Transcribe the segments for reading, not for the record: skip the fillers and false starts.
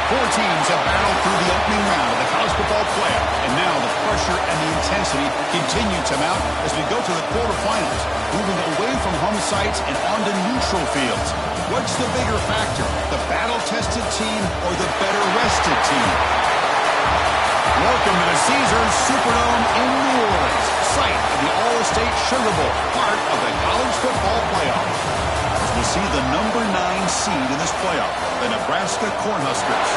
Four teams have battled through the opening round of the college football playoff, and now the pressure and the intensity continue to mount as we go to the quarterfinals, moving away from home sites and onto neutral fields. What's the bigger factor, the battle-tested team or the better-rested team? Welcome to the Caesars Superdome in New Orleans, site of the All-State Sugar Bowl, part of the college football playoff. We'll see the number 9 seed in this playoff, the Nebraska Cornhuskers,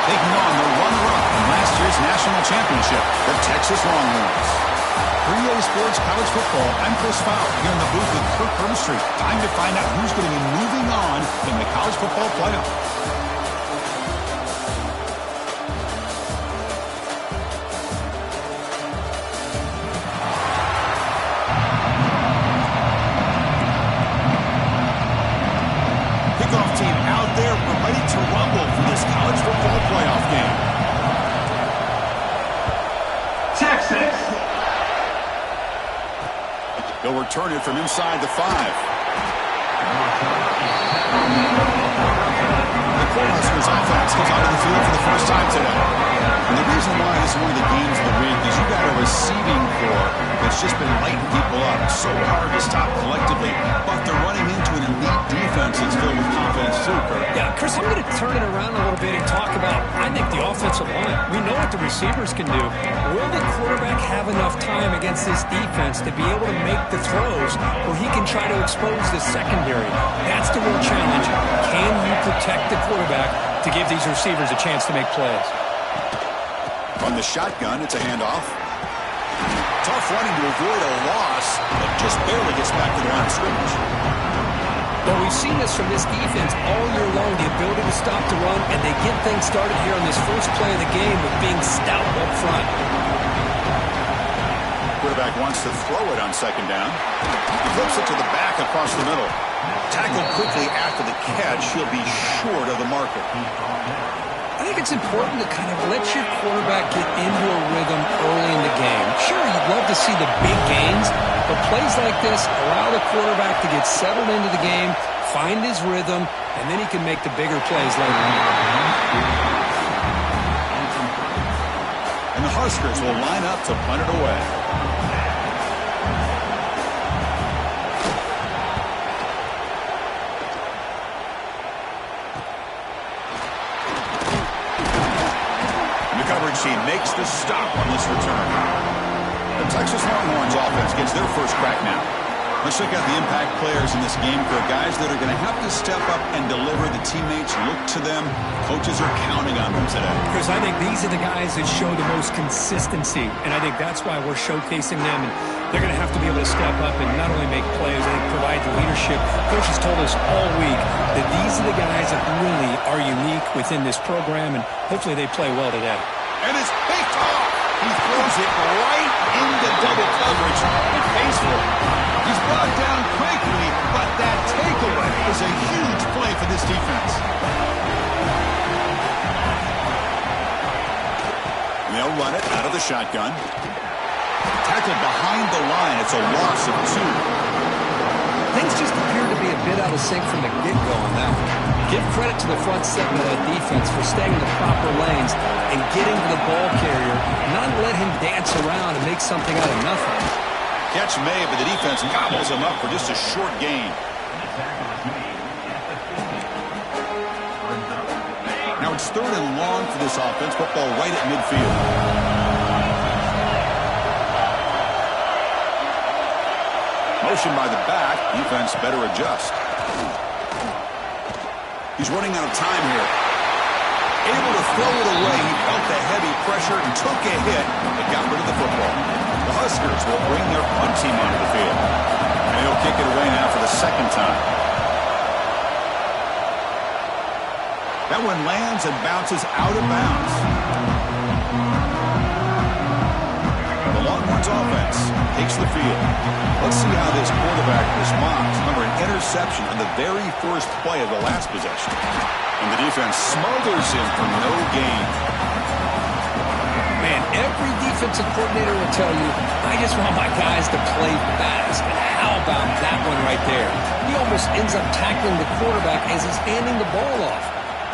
taking on the runner-up from last year's national championship, the Texas Longhorns. For EA Sports College Football, I'm Chris Fowler here in the booth with Kirk Herbstreit. Time to find out who's going to be moving on in the college football playoff. They'll return it from inside the 5. The Cornhuskers offense comes out of the field for the first time today. And the reason why this is one of the games of the week is you got a receiving corps that's just been lighting people up. It's so hard to stop collectively, but they're running into an elite defense that's filled with confidence too, Kurt. Yeah, Chris, I'm going to turn it around a little bit and talk about, I think, the offensive line. We know what the receivers can do. Will the quarterback have enough time against this defense to be able to make the throws where he can try to expose the secondary? That's the real challenge. Can you protect the quarterback to give these receivers a chance to make plays? From the shotgun, it's a handoff. Tough running to avoid a loss, but just barely gets back to the line of scrimmage. Well, we've seen this from this defense all year long, the ability to stop the run, and they get things started here on this first play of the game with being stout up front. Quarterback wants to throw it on second down. He flips it to the back across the middle. Tackled quickly after the catch. He'll be short of the marker. I think it's important to kind of let your quarterback get into a rhythm early in the game. Sure, you'd love to see the big gains, but plays like this allow the quarterback to get settled into the game, find his rhythm, and then he can make the bigger plays later on. And the Huskers will line up to punt it away. She makes the stop on this return. The Texas Longhorns offense gets their first crack now. Let's check out the impact players in this game for guys that are going to have to step up and deliver. The teammates look to them. Coaches are counting on them today. Because I think these are the guys that show the most consistency, and I think that's why we're showcasing them. And they're going to have to be able to step up and not only make plays, I think provide the leadership. Coach has told us all week that these are the guys that really are unique within this program, and hopefully they play well today. And it's picked off. He throws it right into double coverage and pays for it. He's brought down quickly, but that takeaway is a huge play for this defense. They'll run it out of the shotgun. Tackled behind the line. It's a loss of 2. Things just appear to be a bit out of sync from the get-go on that one. Give credit to the front segment of that defense for staying in the proper lanes and getting to the ball carrier, not let him dance around and make something out of nothing. Catch made, but the defense gobbles him up for just a short gain. Now it's 3rd and long for this offense. Football right at midfield. Motion by the back. Defense better adjust. He's running out of time here. Able to throw it away. He felt the heavy pressure and took a hit that got rid of the football. The Huskers will bring their punt team onto the field. And he'll kick it away now for the 2nd time. That one lands and bounces out of bounds. The Longhorns offense takes the field. Let's see how this quarterback responds. Remember, an interception on the very first play of the last possession. And the defense smothers him for no gain. Man, every defensive coordinator will tell you, I just want my guys to play fast. And how about that one right there? He almost ends up tackling the quarterback as he's handing the ball off.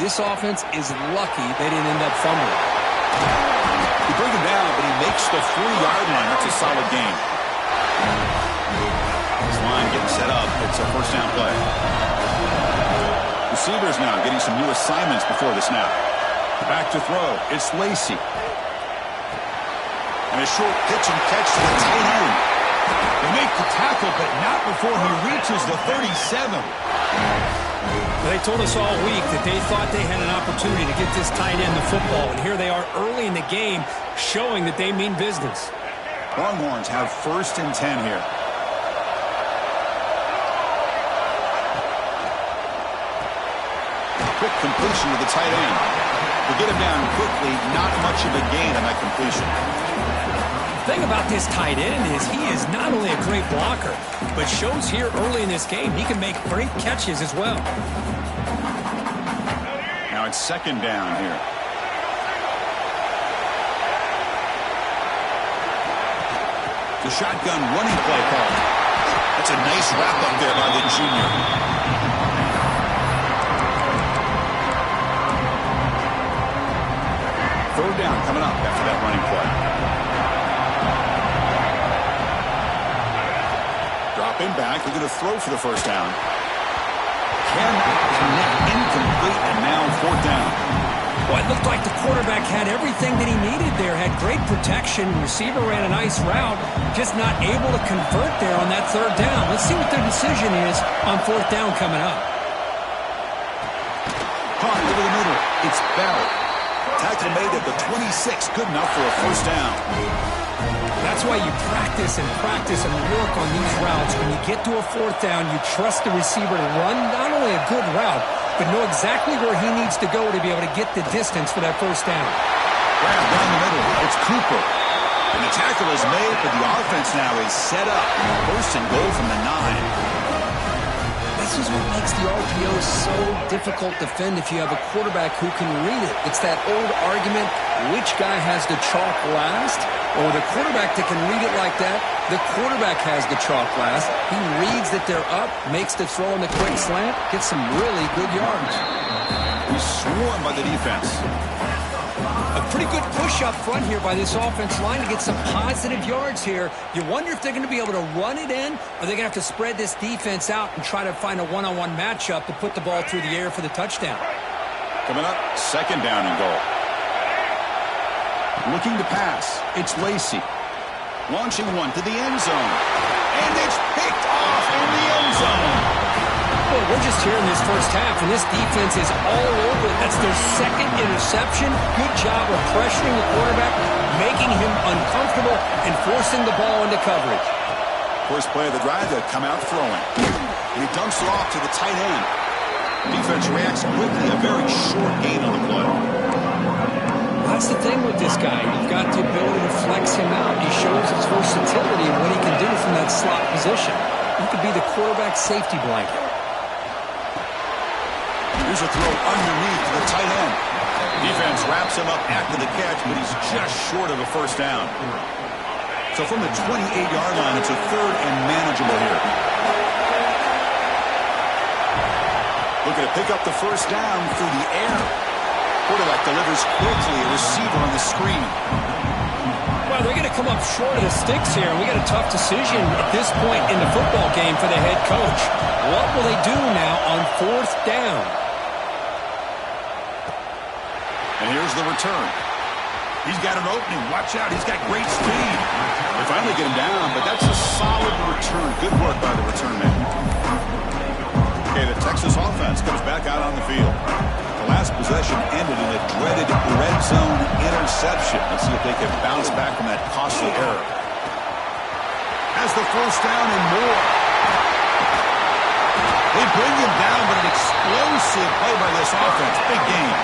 This offense is lucky they didn't end up fumbling. You bring him down, but he makes the 4-yard line. That's a solid gain. This line getting set up. It's a first down play. Receivers now getting some new assignments before the snap. Back to throw. It's Lacy. And a short pitch and catch to the tight end. They make the tackle, but not before he reaches the 37. They told us all week that they thought they had an opportunity to get this tight end the football, and here they are early in the game showing that they mean business. Longhorns have 1st and 10 here. Quick completion to the tight end. To get him down quickly, not much of a gain on that completion. The thing about this tight end is he is not only a great blocker, but shows here early in this game he can make great catches as well. Now it's 2nd down here. The shotgun running play call. That's a nice wrap up there by the junior. Third down coming up after that running play. Dropping back, they're going to throw for the first down. Can connect, incomplete, and now 4th down. Well, it looked like the quarterback had everything that he needed there, had great protection, receiver ran a nice route, just not able to convert there on that 3rd down. Let's see what their decision is on 4th down coming up. Caught over the middle, it's Bell. Tackle made at the 26, good enough for a first down. That's why you practice and work on these routes. When you get to a 4th down, you trust the receiver to run not only a good route, but know exactly where he needs to go to be able to get the distance for that first down. Grab down the middle, it's Cooper. And the tackle is made, but the offense now is set up. 1st and goal from the 9. This is what makes the RPO so difficult to defend if you have a quarterback who can read it. It's that old argument, which guy has the chalk last? Or the quarterback that can read it like that, the quarterback has the chalk last. He reads that they're up, makes the throw on the quick slant, gets some really good yards. He's swarmed by the defense. A pretty good push up front here by this offense line to get some positive yards here. You wonder if they're going to be able to run it in, or they're going to have to spread this defense out and try to find a one-on-one matchup to put the ball through the air for the touchdown. Coming up, 2nd down and goal. Looking to pass, it's Lacy. Launching one to the end zone. And it's picked off in the end zone. Well, we're just here in this first half, and this defense is all over it. That's their 2nd interception. Good job of pressuring the quarterback, making him uncomfortable, and forcing the ball into coverage. First play of the drive, they come out throwing. And he dumps it off to the tight end. Defense reacts quickly, a very short gain on the play. That's the thing with this guy. You've got the ability to flex him out. He shows his versatility and what he can do from that slot position. He could be the quarterback safety blanket. Here's a throw underneath to the tight end. Defense wraps him up after the catch, but he's just short of a first down. So from the 28-yard line, it's a 3rd and manageable here. Looking to pick up the first down through the air. Quarterback delivers quickly, a receiver on the screen. Well, they're going to come up short of the sticks here, and we got a tough decision at this point in the football game for the head coach. What will they do now on 4th down? And here's the return. He's got an opening. Watch out. He's got great speed. They finally get him down, but that's a solid return. Good work by the return man. Okay, the Texas offense comes back out on the field. The last possession ended in a dreaded red zone interception. Let's see if they can bounce back from that costly error. Has the first down and more. They bring him down, but an explosive play by this offense. Big game.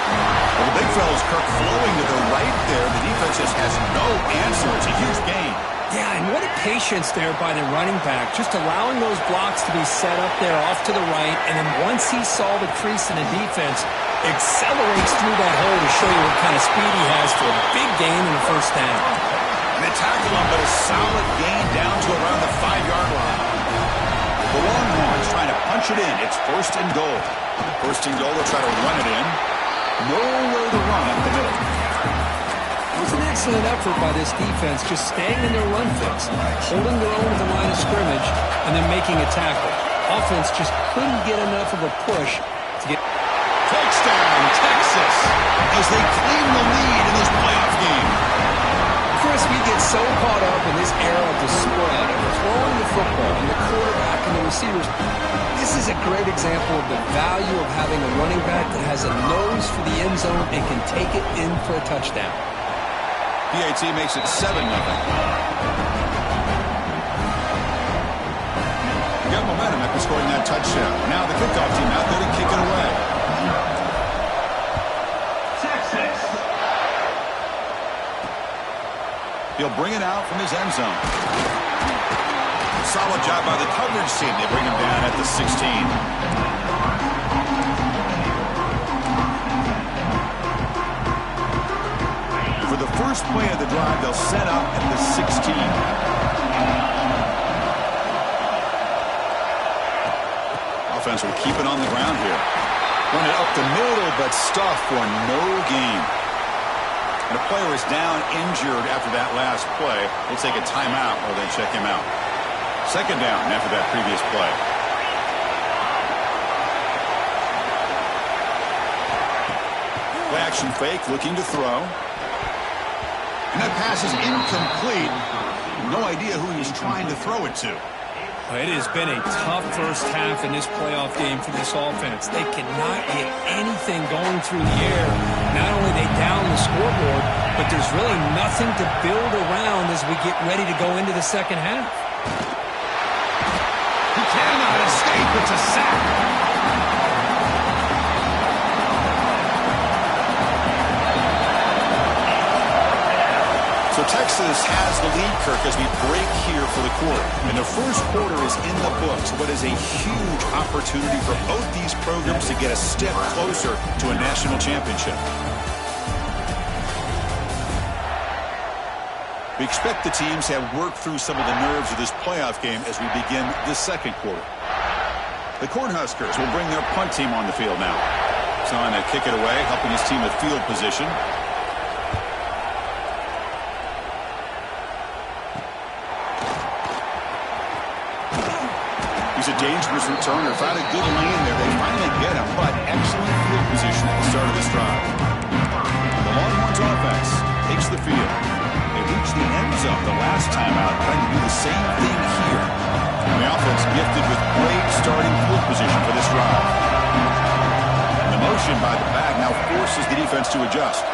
Well, the big fella's Kirk flowing to the right there. The defense just has no answer. It's a huge gain. Yeah, and what a patience there by the running back, just allowing those blocks to be set up there off to the right, and then once he saw the crease in the defense, accelerates through that hole to show you what kind of speed he has for a big gain in the first down. And they tackle him, but a solid gain down to around the 5-yard line. The The Longhorns trying to punch it in. It's 1st and goal. 1st and goal, they'll try to run it in. Nowhere to run up the middle. It was an excellent effort by this defense, just staying in their run fix, holding their own at the line of scrimmage, and then making a tackle. Offense just couldn't get enough of a push to get... Touchdown, Texas, as they claim the lead in this playoff game. Chris, we get so caught up in this era of the spread, of throwing the football, and the quarterback and the receivers. This is a great example of the value of having a running back that has a nose for the end zone and can take it in for a touchdown. PAT makes it 7-0. You got momentum after scoring that touchdown. Now the kickoff team out there to kick it away. Texas. He'll bring it out from his end zone. Solid job by the coverage team. They bring him down at the 16. For the first play of the drive, they'll set up at the 16. Offense will keep it on the ground here. Run it up the middle, but stuff for no gain. And a player is down injured after that last play. We'll take a timeout or then check him out. 2nd down after that previous play. Play action fake, looking to throw. And that pass is incomplete. No idea who he's trying to throw it to. It has been a tough first half in this playoff game for this offense. They cannot get anything going through the air. Not only they down the scoreboard, but there's really nothing to build around as we get ready to go into the second half. He cannot escape. It's a sack. So Texas has the lead, Kirk, as we break here for the quarter. And the first quarter is in the books. What is a huge opportunity for both these programs to get a step closer to a national championship. We expect the teams to have worked through some of the nerves of this playoff game as we begin the second quarter. The Cornhuskers will bring their punt team on the field now. Trying to kick it away, helping his team with field position. He's a dangerous returner. Found a good lane there. They finally get him, but excellent field position at the start of this drive. The Longhorns offense takes the field. They reached the end zone the last time out, trying to do the same thing here. And the offense gifted with great starting field position for this drive. And the motion by the back now forces the defense to adjust.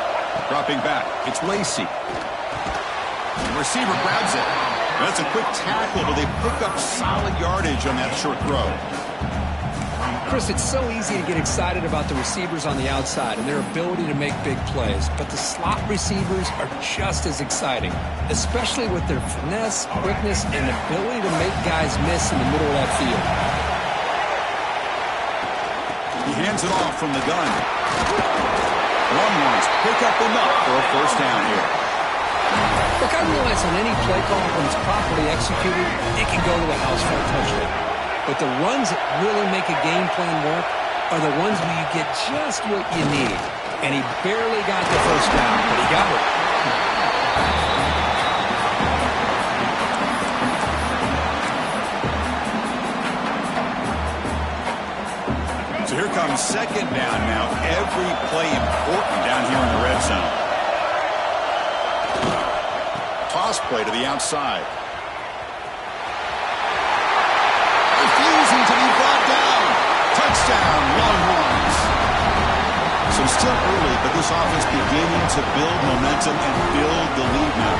Dropping back, it's Lacey. The receiver grabs it. That's a quick tackle, but they pick up solid yardage on that short throw. Chris, it's so easy to get excited about the receivers on the outside and their ability to make big plays, but the slot receivers are just as exciting, especially with their finesse, quickness, and ability to make guys miss in the middle of that field. He hands it off from the gun. Longhorns pick up enough for a first down here. Look, I realize on any play call, when it's properly executed, it can go to the house for a touchdown. But the runs that really make a game plan work are the ones where you get just what you need. And he barely got the first down, but he got it. So here comes 2nd down now. Every play important down here in the red zone. Toss play to the outside. Refusing to be brought down. Touchdown, Longhorns. So still early, but this offense beginning to build momentum and build the lead now.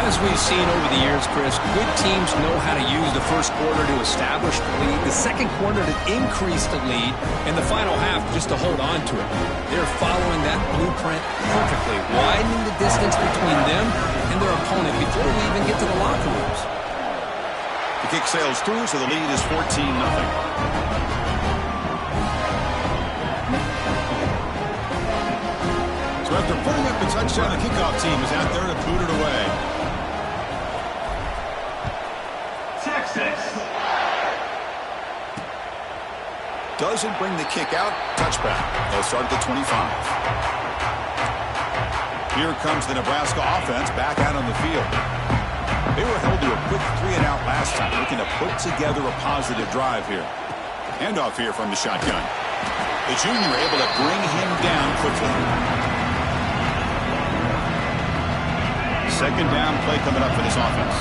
As we've seen over the years, Chris, good teams know how to use the first quarter to establish the lead, the second quarter to increase the lead, and the final half just to hold on to it. They're following that blueprint perfectly, widening the distance between them and their opponent before we even get to the locker rooms. The kick sails through, so the lead is 14-0. So after putting up the touchdown, the kickoff team is out there to boot it away. Texas. doesn't bring the kick out. Touchback. They'll start at the 25. Here comes the Nebraska offense back out on the field. They were held to a quick 3-and-out last time, looking to put together a positive drive here. Handoff here from the shotgun. The junior able to bring him down quickly. Second down play coming up for this offense.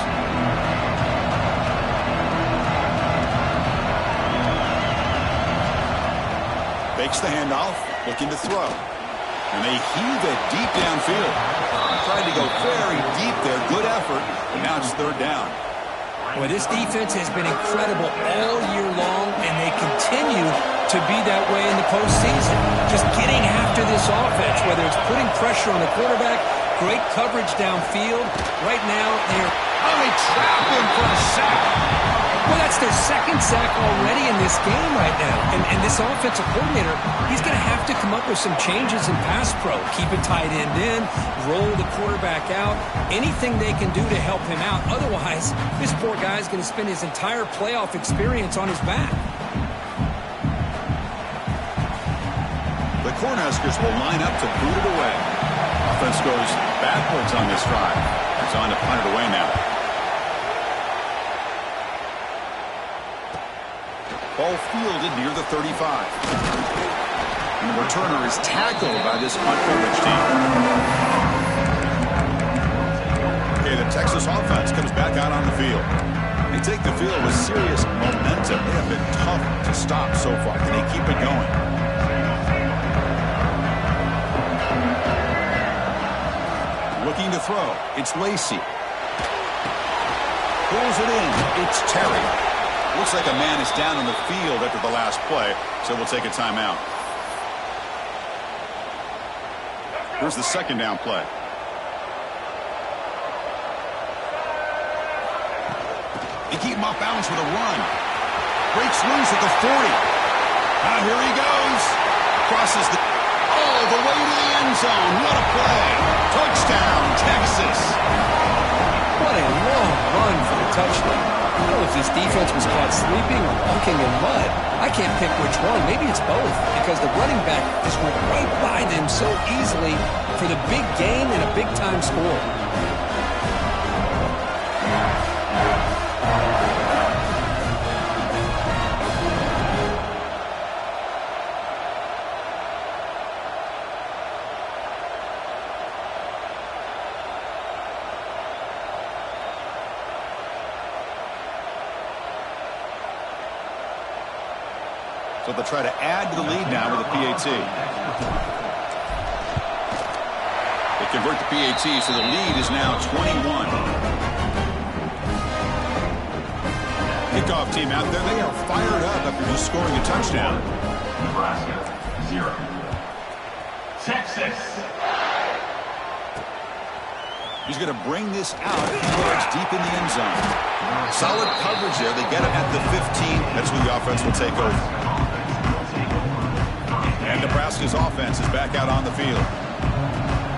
Fakes the handoff, looking to throw. And they heave it deep downfield. Tried to go very deep there. Good effort. But now it's third down. Well, this defense has been incredible all year long, and they continue to be that way in the postseason. Just getting after this offense, whether it's putting pressure on the quarterback, great coverage downfield. Right now, they're... Oh, they trap him for a sack. Well, that's their second sack already in this game right now. And this offensive coordinator, he's going to have to come up with some changes in pass pro. Keep a tight end in, roll the quarterback out, anything they can do to help him out. Otherwise, this poor guy's going to spend his entire playoff experience on his back. The Cornhuskers will line up to boot it away. Offense goes backwards on this drive. It's on to punt it away now. Ball fielded near the 35. And the returner is tackled by this punt coverage team. Okay, the Texas offense comes back out on the field. They take the field with serious momentum. They have been tough to stop so far. Can they keep it going? Looking to throw. It's Lacey. Pulls it in. It's Terry. Looks like a man is down on the field after the last play, so we'll take a timeout. Here's the second down play. They keep him off balance with a run. Breaks loose at the 40. Now here he goes. Crosses all the way to the end zone. What a play. Touchdown, Texas. What a long run for the touchdown. I don't know if this defense was caught sleeping or walking in mud. I can't pick which one. Maybe it's both, because the running back just went right by them so easily for the big gain and a big-time score. So they'll try to add to the lead now with a PAT. They convert the PAT, so the lead is now 21. Kickoff team out there, they are fired up after just scoring a touchdown. Nebraska, 0. Texas. He's going to bring this out. Yards deep in the end zone. Solid coverage there. They get it at the 15. That's where the offense will take over. And Nebraska's offense is back out on the field.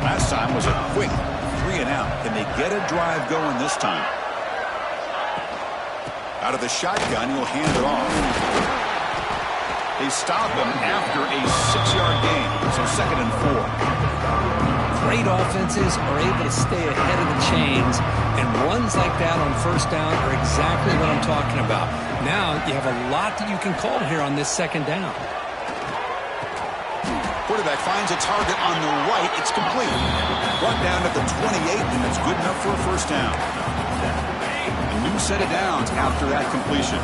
Last time was a quick 3-and-out. Can they get a drive going this time? Out of the shotgun, he'll hand it off. They stop him after a 6-yard gain. So 2nd and 4. Great offenses are able to stay ahead of the chains, and runs like that on first down are exactly what I'm talking about. Now you have a lot that you can call here on this second down. Quarterback finds a target on the right. It's complete. Brought down at the 28, and that's good enough for a first down. A new set of downs after that completion.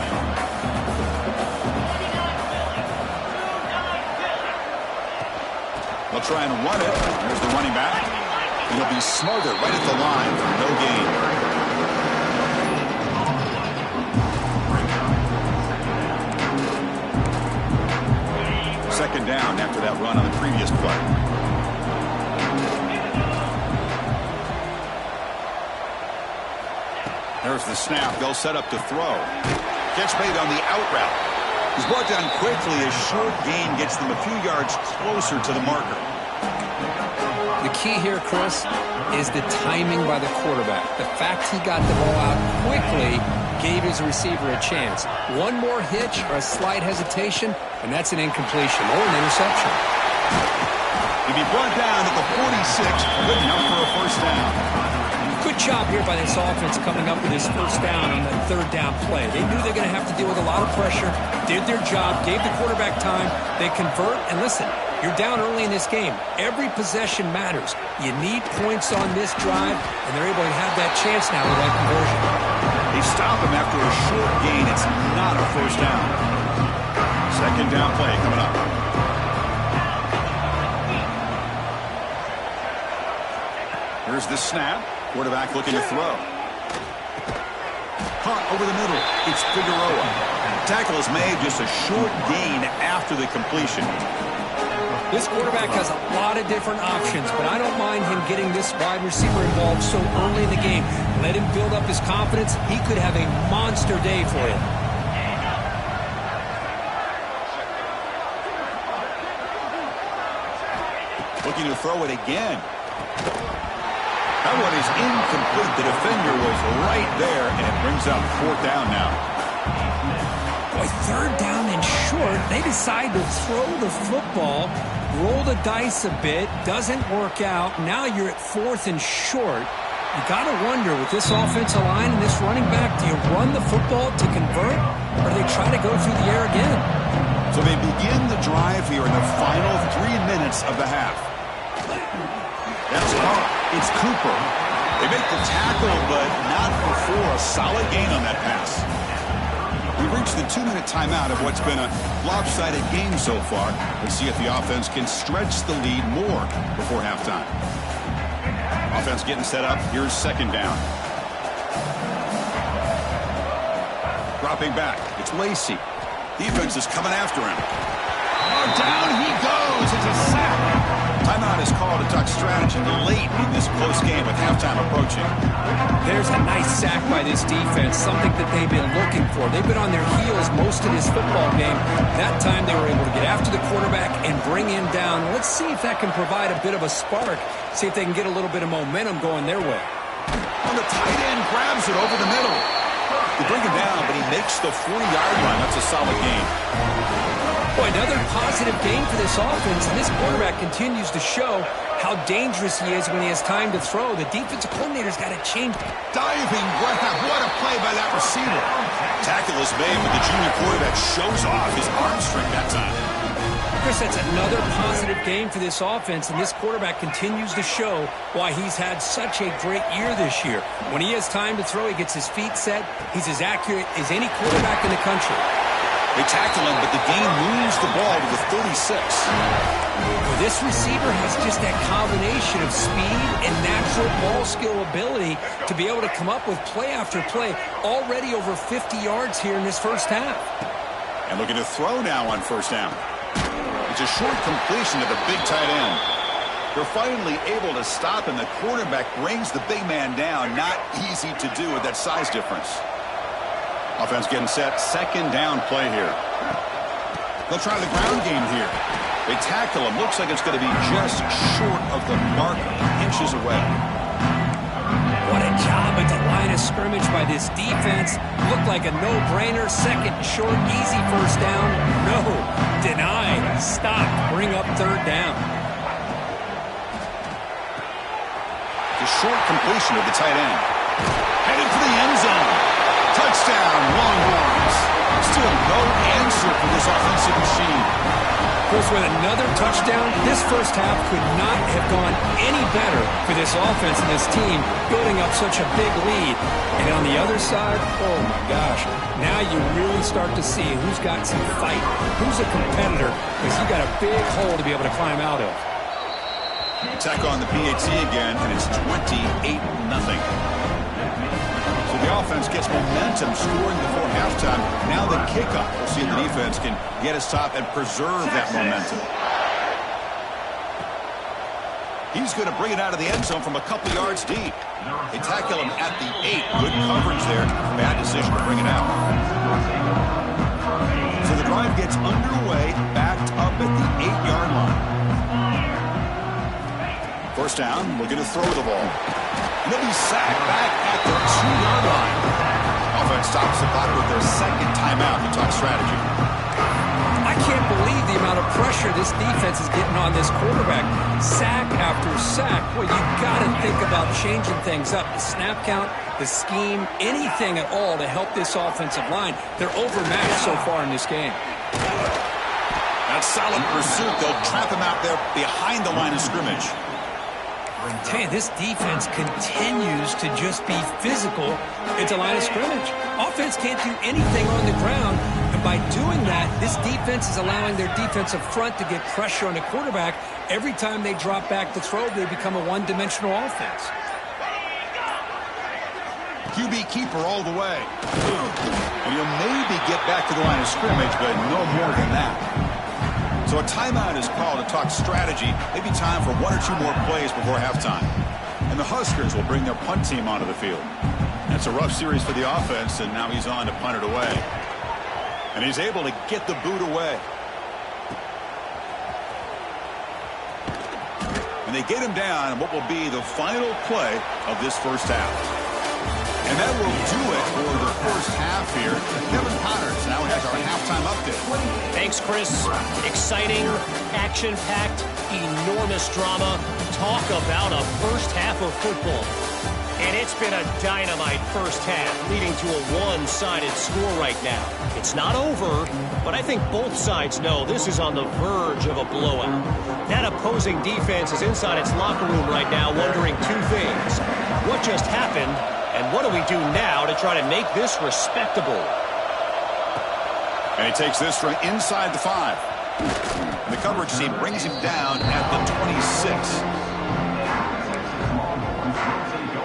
They'll try and run it. There's the running back. And he'll be smothered right at the line for no gain. Second down after that run on the previous play. There's the snap. They'll set up to throw. Catch made on the out route. He's brought down quickly. A short gain gets them a few yards closer to the marker. The key here, Chris, is the timing by the quarterback. The fact he got the ball out quickly gave his receiver a chance. One more hitch or a slight hesitation, and that's an incompletion or an interception. He'll be brought down at the 46, good enough for a first down. Good job here by this offense coming up with his first down on that third down play. They knew they're going to have to deal with a lot of pressure, did their job, gave the quarterback time. They convert, and listen, you're down early in this game. Every possession matters. You need points on this drive, and they're able to have that chance now with that conversion. They stop him after a short gain. It's not a first down. Second down play coming up. Here's the snap. Quarterback looking to throw. Caught over the middle. It's Figueroa. Tackle is made, just a short gain after the completion. This quarterback has a lot of different options, but I don't mind him getting this wide receiver involved so early in the game. Let him build up his confidence. He could have a monster day for you. Looking to throw it again. That one is incomplete. The defender was right there, and it brings up fourth down now. Boy, third down and short. They decide to throw the football, roll the dice a bit, doesn't work out. Now you're at fourth and short. You got to wonder, with this offensive line and this running back, do you run the football to convert, or do they try to go through the air again? So they begin the drive here in the final 3 minutes of the half. That's caught. It's Cooper. They make the tackle, but not before a solid gain on that pass. We've reached the 2-minute timeout of what's been a lopsided game so far. Let's see if the offense can stretch the lead more before halftime. Offense getting set up. Here's second down. Dropping back. It's Lacey. Defense is coming after him. Oh, down he goes. It's a sack. Timeout is called to talk strategy late in this close game with halftime approaching. There's a nice sack by this defense, something that they've been looking for. They've been on their heels most of this football game. That time they were able to get after the quarterback and bring him down. Let's see if that can provide a bit of a spark, see if they can get a little bit of momentum going their way. On the tight end, grabs it over the middle. They bring him down, but he makes the 40-yard line. That's a solid game. Boy, another positive game for this offense, and this quarterback continues to show how dangerous he is when he has time to throw. The defensive coordinator's got to change. Diving grab. What a play by that receiver. Tackle is made, but the junior quarterback shows off his arm strength that time. Chris, that's another positive game for this offense, and this quarterback continues to show why he's had such a great year this year. When he has time to throw, he gets his feet set. He's as accurate as any quarterback in the country. They tackle him, but the game moves the ball to the 36. Well, this receiver has just that combination of speed and natural ball skill ability to be able to come up with play after play, already over 50 yards here in this first half. And looking to throw now on first down. It's a short completion to the big tight end. They're finally able to stop, and the quarterback brings the big man down. Not easy to do with that size difference. Offense getting set. Second down play here. They'll try the ground game here. They tackle him. Looks like it's going to be just short of the mark, inches away. What a job at the line of scrimmage by this defense. Looked like a no-brainer. Second short, easy first down. No. Denied. Stop. Bring up third down. The short completion of the tight end. Headed for the end zone. Touchdown, Longhorns. Still no answer for this offensive machine. Chris, with another touchdown, this first half could not have gone any better for this offense and this team, building up such a big lead. And on the other side, oh my gosh, now you really start to see who's got some fight, who's a competitor, because you got a big hole to be able to climb out of. Attack on the PAT again, and it's 28-0. So the offense gets momentum scoring before halftime. Now the kickoff. We'll see if the defense can get a stop and preserve that momentum. He's going to bring it out of the end zone from a couple yards deep. They tackle him at the 8. Good coverage there. Bad decision to bring it out. So the drive gets underway, backed up at the 8-yard line. First down, looking to throw the ball. And he'll be sacked back at the 2-yard line. offense stops the clock with their second timeout to talk strategy. I can't believe the amount of pressure this defense is getting on this quarterback. Sack after sack. Well, you got to think about changing things up. The snap count, the scheme, anything at all to help this offensive line. They're overmatched so far in this game. That solid pursuit. They'll trap him out there behind the line of scrimmage. I tell you, this defense continues to just be physical at the line of scrimmage. Offense can't do anything on the ground, and by doing that, this defense is allowing their defensive front to get pressure on the quarterback. Every time they drop back to throw, they become a one-dimensional offense. QB keeper all the way. And he'll maybe get back to the line of scrimmage, but no more than that. So a timeout is called to talk strategy. Maybe time for one or two more plays before halftime. And the Huskers will bring their punt team onto the field. That's a rough series for the offense, and now he's on to punt it away. And he's able to get the boot away. And they get him down in what will be the final play of this first half. And that will do it for the first half here. Kevin Connors now has our halftime update. Thanks, Chris. Exciting, action-packed, enormous drama. Talk about a first half of football. And it's been a dynamite first half, leading to a one-sided score right now. It's not over, but I think both sides know this is on the verge of a blowout. That opposing defense is inside its locker room right now wondering two things. What just happened? And what do we do now to try to make this respectable? And he takes this from inside the 5. And the coverage team brings him down at the 26.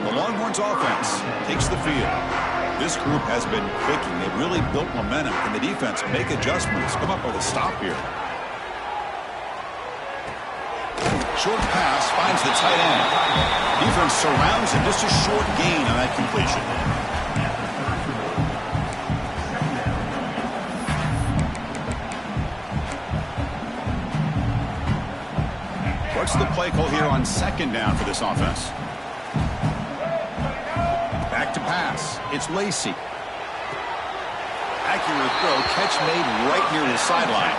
The Longhorns offense takes the field. This group has been clicking. They've really built momentum. Can the defense make adjustments? Come up with a stop here. Short pass finds the tight end. Defense surrounds him. Just a short gain on that completion. What's the play call here on second down for this offense? Back to pass. It's Lacey. Accurate throw. Catch made right near the sideline.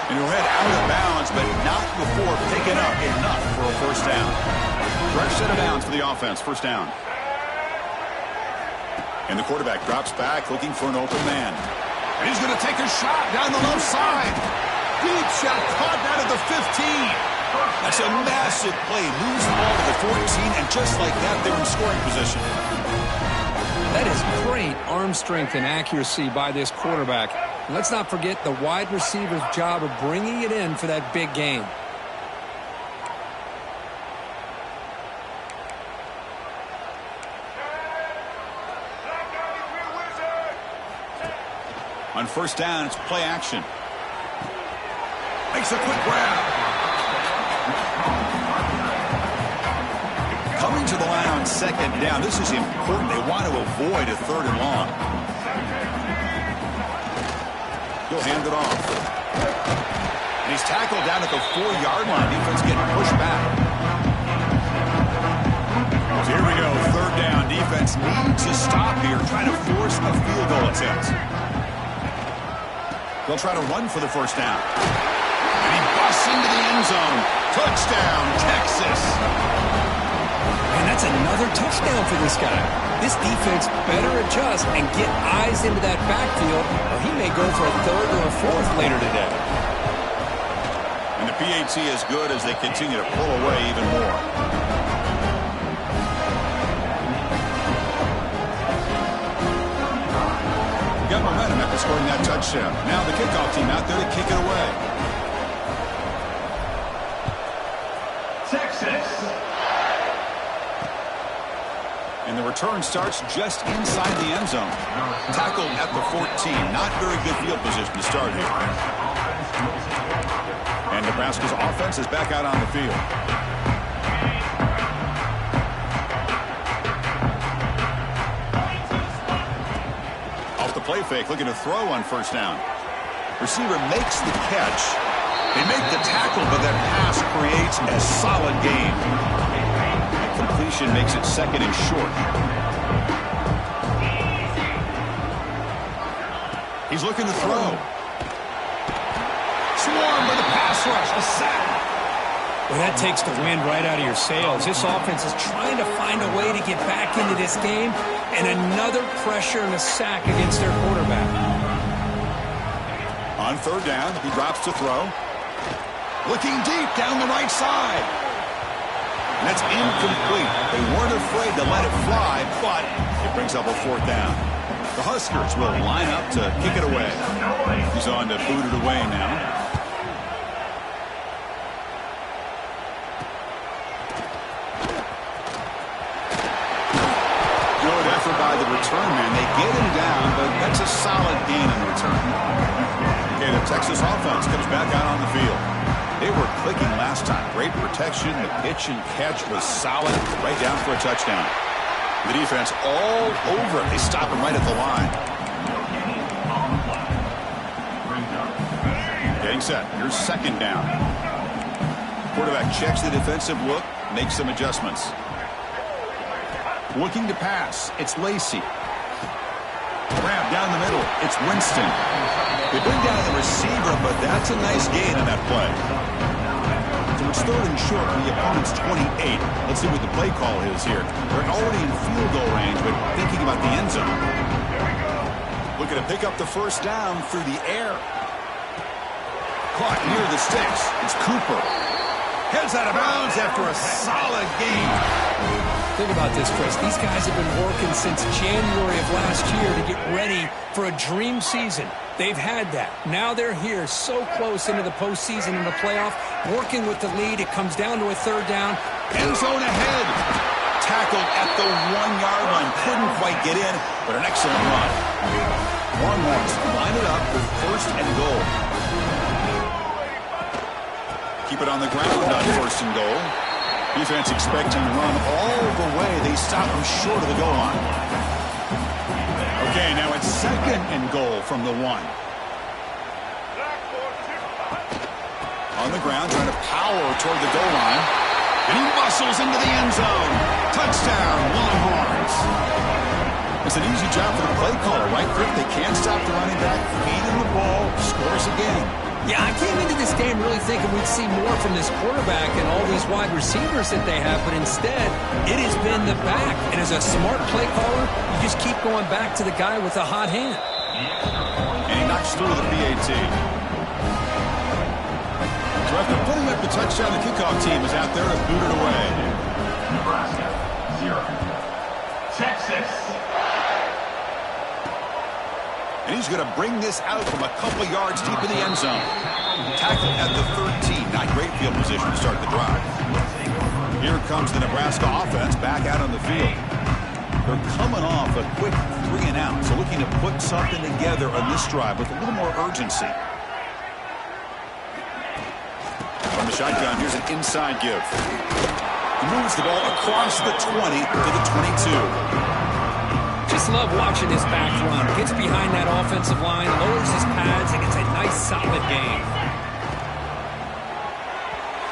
And he'll head out of bounds, but not before picking up enough for a first down. Fresh set of downs for the offense. First down. And the quarterback drops back looking for an open man. And he's going to take a shot down the left side. Deep shot caught out of the 15. That's a massive play. Moves the ball to the 14, and just like that, they're in scoring position. That is great arm strength and accuracy by this quarterback. And let's not forget the wide receiver's job of bringing it in for that big gain. On first down, it's play action. Makes a quick grab. Coming to the line on second down. This is important. They want to avoid a third and long. He'll hand it off. And he's tackled down at the 4-yard line. Defense getting pushed back. So here we go. Third down. Defense needs to stop here. Trying to force a field goal attempt. They'll try to run for the first down. And he busts into the end zone. Touchdown, Texas. And that's another touchdown for this guy. This defense better adjust and get eyes into that backfield, or he may go for a third or a fourth later today. And the PAT is good as they continue to pull away even more. Got momentum after scoring that touchdown. Now the kickoff team out there to kick it away. Texas. And the return starts just inside the end zone. Tackled at the 14. Not very good field position to start here. And Nebraska's offense is back out on the field. Off the play fake, looking to throw on first down. Receiver makes the catch. They make the tackle, but that pass creates a solid gain. That completion makes it second and short. He's looking to throw. Swarmed by the pass rush. A sack. Well, that takes the wind right out of your sails. This offense is trying to find a way to get back into this game, and another pressure and a sack against their quarterback. On third down, he drops to throw. Looking deep down the right side. And that's incomplete. They weren't afraid to let it fly, but it brings up a fourth down. The Huskers will line up to kick it away. He's on to boot it away now. Good effort by the return man. They get him down, but that's a solid gain in return. Okay, the Texas offense comes back out on the field. They were clicking last time. Great protection. The pitch and catch was solid. Right down for a touchdown. The defense all over it. They stop him right at the line. Getting set. Here's second down. Quarterback checks the defensive look, makes some adjustments. Looking to pass. It's Lacey. Grab down the middle. It's Winston. They bring down the receiver, but that's a nice gain on that play. So it's third and short from the opponent's 28. Let's see what the play call is here. They're already in field goal range, but thinking about the end zone. Looking to pick up the first down through the air. Caught near the sticks. It's Cooper. Heads out of bounds after a solid game. Think about this, Chris. These guys have been working since January of last year to get ready for a dream season. They've had that. Now they're here so close into the postseason and the playoff, working with the lead. It comes down to a third down. End zone ahead. Tackled at the 1-yard line. Couldn't quite get in, but an excellent run. Longhorns line it up with first and goal. Keep it on the ground on first and goal. Defense expecting to run all the way. They stop him short of the goal line. Okay, now it's second and goal from the 1. On the ground, trying to power toward the goal line. And he muscles into the end zone. Touchdown, Longhorns. It's an easy job for the play caller, right, Chris? They can't stop the running back, feed him the ball, scores again. Yeah, I came into this game really thinking we'd see more from this quarterback and all these wide receivers that they have, but instead, it has been the back. And as a smart play caller, you just keep going back to the guy with the hot hand. And he knocks through the PAT. So after putting up the touchdown, the kickoff team is out there to boot it away. Nebraska, 0. Texas. And he's going to bring this out from a couple of yards deep in the end zone. Tackled at the 13. Not great field position to start the drive. Here comes the Nebraska offense back out on the field. They're coming off a quick 3 and out, so looking to put something together on this drive with a little more urgency. From the shotgun, here's an inside give. He moves the ball across the 20 to the 22. Just love watching this back run. Gets behind that offensive line, lowers his pads, and gets a nice solid gain.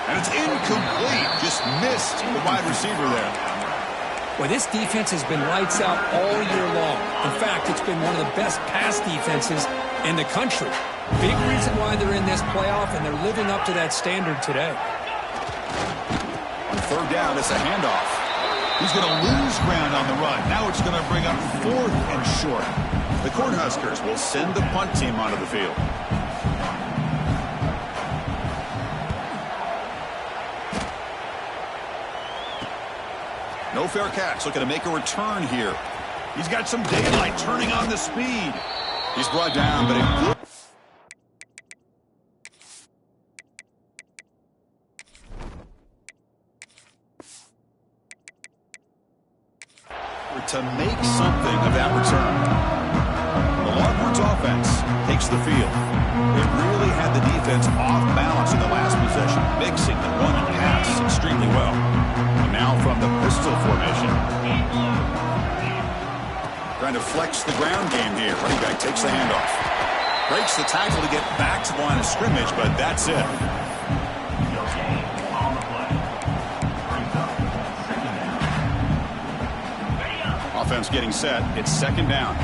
And it's incomplete. Just missed the wide receiver there. Well, this defense has been lights out all year long. In fact, it's been one of the best pass defenses in the country. Big reason why they're in this playoff, and they're living up to that standard today. On third down, it's a handoff. He's going to lose ground on the run. Now it's going to bring up fourth and short. The Cornhuskers will send the punt team onto the field. No fair catch. Looking to make a return here. He's got some daylight turning on the speed. He's brought down, but it good. To make something of that return. The Longhorns offense takes the field. They really had the defense off balance in the last possession, mixing the run and pass extremely well. And now from the pistol formation. Trying to flex the ground game here. Running back takes the handoff. Breaks the tackle to get back to the line of scrimmage, but that's it. Offense getting set. It's second down.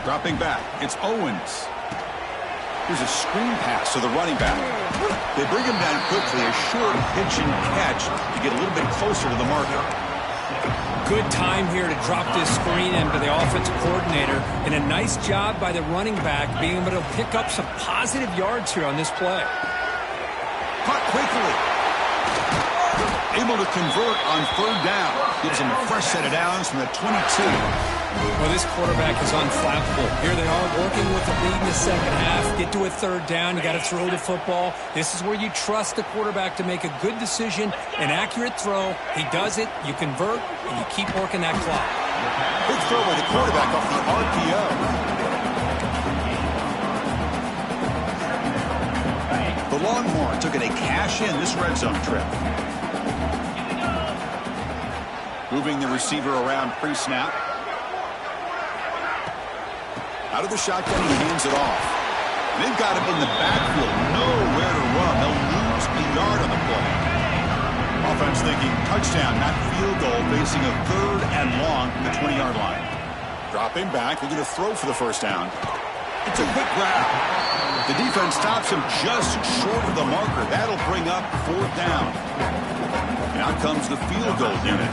Dropping back, it's Owens. Here's a screen pass to the running back. They bring him down quickly, a short pitch and catch to get a little bit closer to the marker. Good time here to drop this screen into the offensive coordinator, and a nice job by the running back being able to pick up some positive yards here on this play. Caught quickly. Able to convert on third down. Gives him a fresh set of downs from the 22. Well, this quarterback is unflappable. Here they are working with the lead in the second half. Get to a third down. You got to throw the football. This is where you trust the quarterback to make a good decision, an accurate throw. He does it, you convert, and you keep working that clock. Good throw by the quarterback off the RPO. The Longhorn took it a cash-in this red zone trip. Moving the receiver around pre-snap. Out of the shotgun, he hands it off. They've got him in the backfield. Nowhere to run. They'll lose a yard on the play. Offense thinking touchdown, not field goal, facing a third and long from the 20-yard line. Dropping back, looking to throw for the first down. It's a quick grab. The defense stops him just short of the marker. That'll bring up fourth down. And out comes the field goal unit.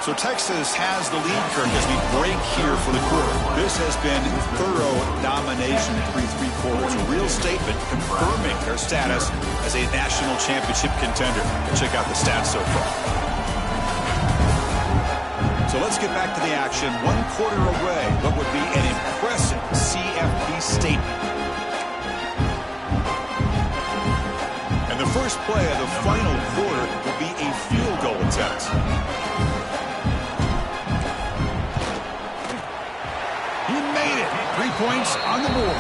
So Texas has the lead, Kirk, as we break here for the quarter. This has been thorough domination through three quarters. A real statement confirming their status as a national championship contender. Check out the stats so far. So let's get back to the action. 1 quarter away. What would be an impressive CFP statement. And the first play of the final quarter will be a field goal attempt. He made it. 3 points on the board.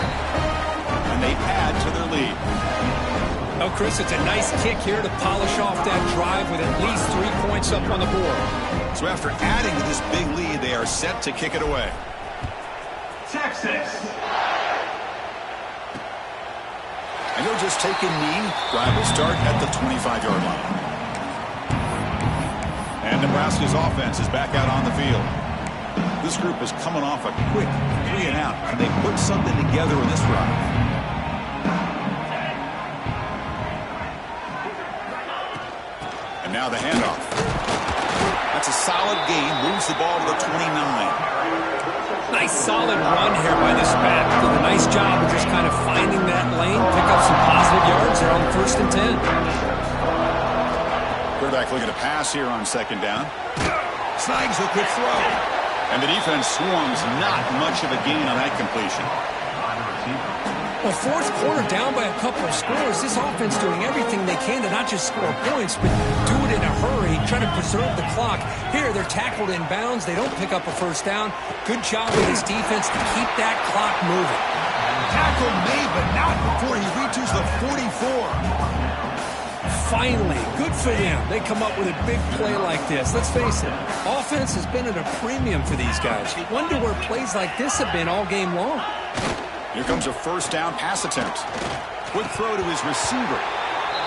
And they add to their lead. Oh, Chris, it's a nice kick here to polish off that drive with at least 3 points up on the board. So after adding to this big lead, they are set to kick it away. Texas. And he'll just take a knee. Drive will start at the 25-yard line. And Nebraska's offense is back out on the field. This group is coming off a quick 3 and out, and they put something together in this drive. And now the handoff. That's a solid gain. Moves the ball to the 29. Nice solid run here by this back. Did a nice job of just kind of finding that lane, pick up some positive yards there on 1st and 10. Quarterback looking to pass here on 2nd down. Snags a quick throw. And the defense swarms, not much of a gain on that completion. Well, 4th quarter down by a couple of scores. This offense doing everything they can to not just score points, but do it in a hurry, trying to preserve the clock. Here, they're tackled in bounds. They don't pick up a 1st down. Good job with his defense to keep that clock moving. Tackle made, but not before he reaches the 44. Finally, good for them. They come up with a big play like this. Let's face it, offense has been at a premium for these guys. You wonder where plays like this have been all game long. Here comes a 1st down pass attempt. Quick throw to his receiver.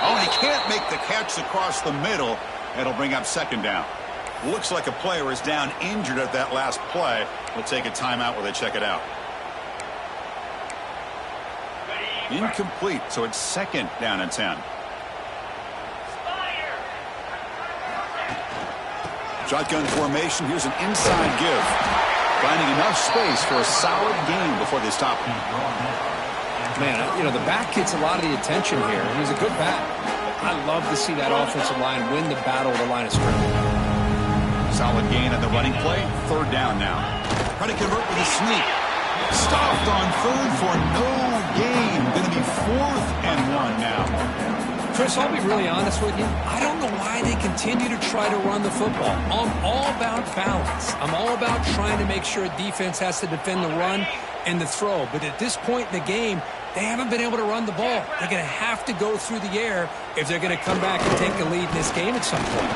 Oh, he can't make the catch across the middle. That'll bring up 2nd down. Looks like a player is down injured at that last play. We'll take a timeout while they check it out. Incomplete, so it's 2nd down and 10. Shotgun formation. Here's an inside give. Finding enough space for a solid game before they stop him. Man, you know, the back gets a lot of the attention here. He's a good back. I love to see that offensive line win the battle of the line of scrimmage. Solid gain on the running play. 3rd down now. Trying to convert with a sneak. Stopped on 3rd for no gain. Going to be 4th and 1 now. Chris, I'll be really honest with you. I don't know why they continue to try to run the football. I'm all about balance. I'm all about trying to make sure a defense has to defend the run and the throw. But at this point in the game, they haven't been able to run the ball. They're going to have to go through the air if they're going to come back and take the lead in this game at some point.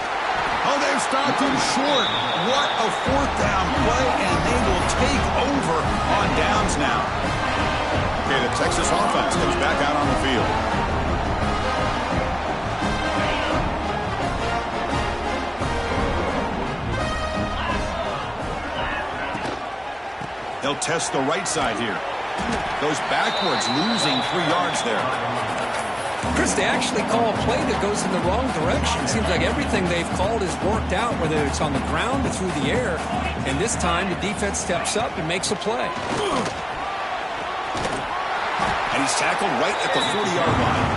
Oh, they've stopped him short. What a fourth down play, and they will take over on downs now. Okay, the Texas offense comes back out on the field. They'll test the right side here. Goes backwards, losing 3 yards there. Chris, they actually call a play that goes in the wrong direction. Seems like everything they've called has worked out, whether it's on the ground or through the air. And this time, the defense steps up and makes a play. And he's tackled right at the 40-yard line.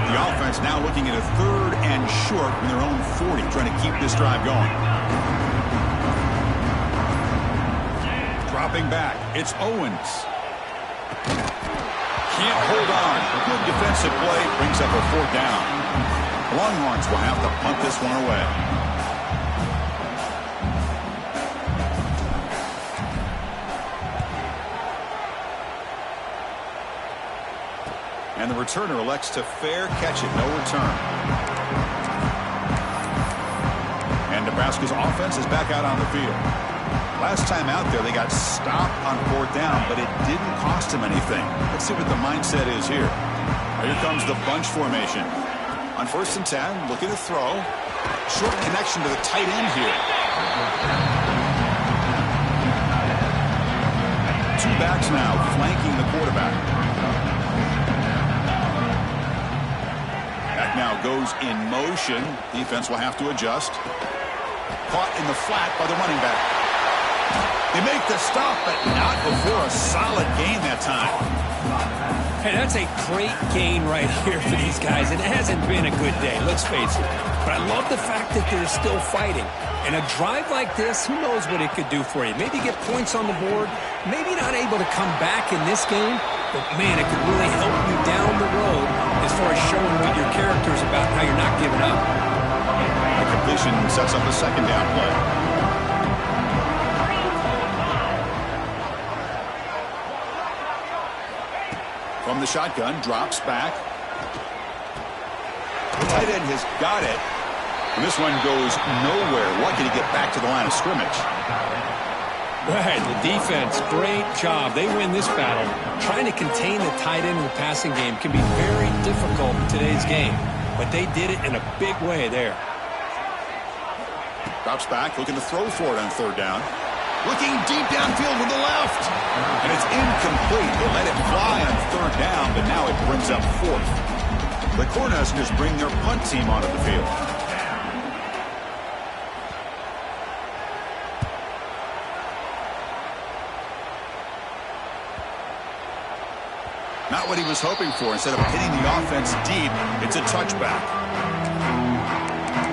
The offense now looking at a 3rd and short from their own 40, trying to keep this drive going. Dropping back, it's Owens. Can't hold on. Good defensive play brings up a 4th down. Longhorns will have to punt this one away. And the returner elects to fair catch it, no return. And Nebraska's offense is back out on the field. Last time out there, they got stopped on 4th down, but it didn't cost them anything. Let's see what the mindset is here. Here comes the bunch formation. On 1st and 10, looking to throw. Short connection to the tight end here. 2 backs now, flanking the quarterback. Back now goes in motion. Defense will have to adjust. Caught in the flat by the running back. They make the stop, but not before a solid gain that time. Hey, that's a great gain right here for these guys. And it hasn't been a good day, let's face it. But I love the fact that they're still fighting. And a drive like this, who knows what it could do for you. Maybe get points on the board. Maybe not able to come back in this game. But, man, it could really help you down the road as far as showing what your character is about and how you're not giving up. The completion sets up a 2nd down play. From the shotgun, drops back. The tight end has got it. And this one goes nowhere. Lucky to get back to the line of scrimmage. Right, the defense, great job. They win this battle. Trying to contain the tight end in the passing game can be very difficult in today's game. But they did it in a big way there. Drops back, looking to throw for it on 3rd down. Looking deep downfield with the left. And it's incomplete. They let it fly on 3rd down, but now it brings up 4th. The Cornhuskers bring their punt team onto the field. Not what he was hoping for. Instead of hitting the offense deep, it's a touchback.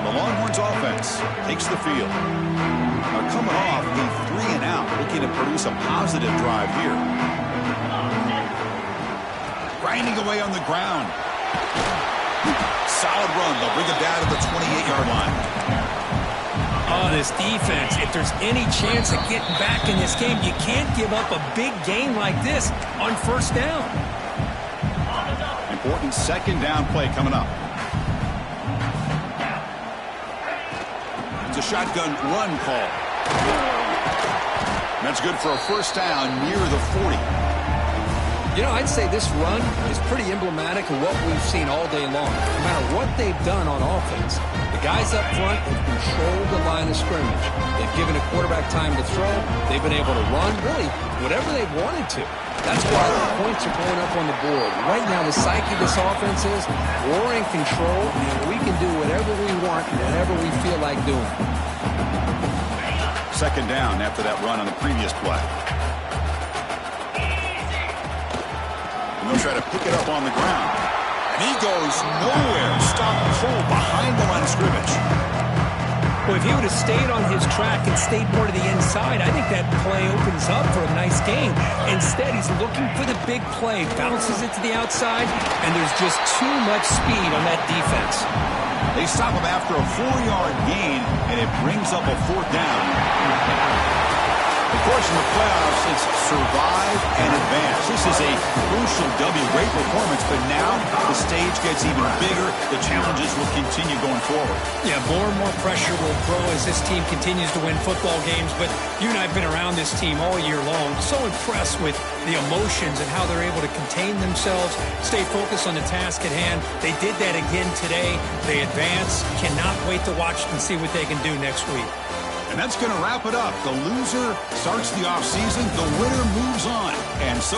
The Longhorns offense takes the field. Now coming off a 3-and-out, looking to produce a positive drive here. Grinding away on the ground. Solid run. They'll bring it down to the 28-yard line. Oh, this defense, if there's any chance of getting back in this game, you can't give up a big game like this on 1st down. Important 2nd down play coming up. It's a shotgun run call. That's good for a 1st down near the 40. You know, I'd say this run is pretty emblematic of what we've seen all day long. No matter what they've done on offense, the guys up front have controlled the line of scrimmage. They've given a quarterback time to throw. They've been able to run, really, whatever they've wanted to. That's why the points are going up on the board. Right now, the psyche of this offense is we're in control, and we can do whatever we want, whatever we feel like doing. 2nd down after that run on the previous play. And they'll try to pick it up on the ground. And he goes nowhere. Stopped cold behind the line of scrimmage. Well, if he would have stayed on his track and stayed more to the inside, I think that play opens up for a nice gain. Instead, he's looking for the big play, bounces it to the outside, and there's just too much speed on that defense. They stop him after a 4-yard gain, and it brings up a 4th down. Of course, in the playoffs, it's survive and advance. This is a crucial W. Great performance, but now the stage gets even bigger. The challenges will continue going forward. Yeah, more and more pressure will grow as this team continues to win football games. But you and I have been around this team all year long. So impressed with the emotions and how they're able to contain themselves, stay focused on the task at hand. They did that again today. They advance. Cannot wait to watch and see what they can do next week. And that's going to wrap it up. The loser starts the offseason. The winner moves on. And so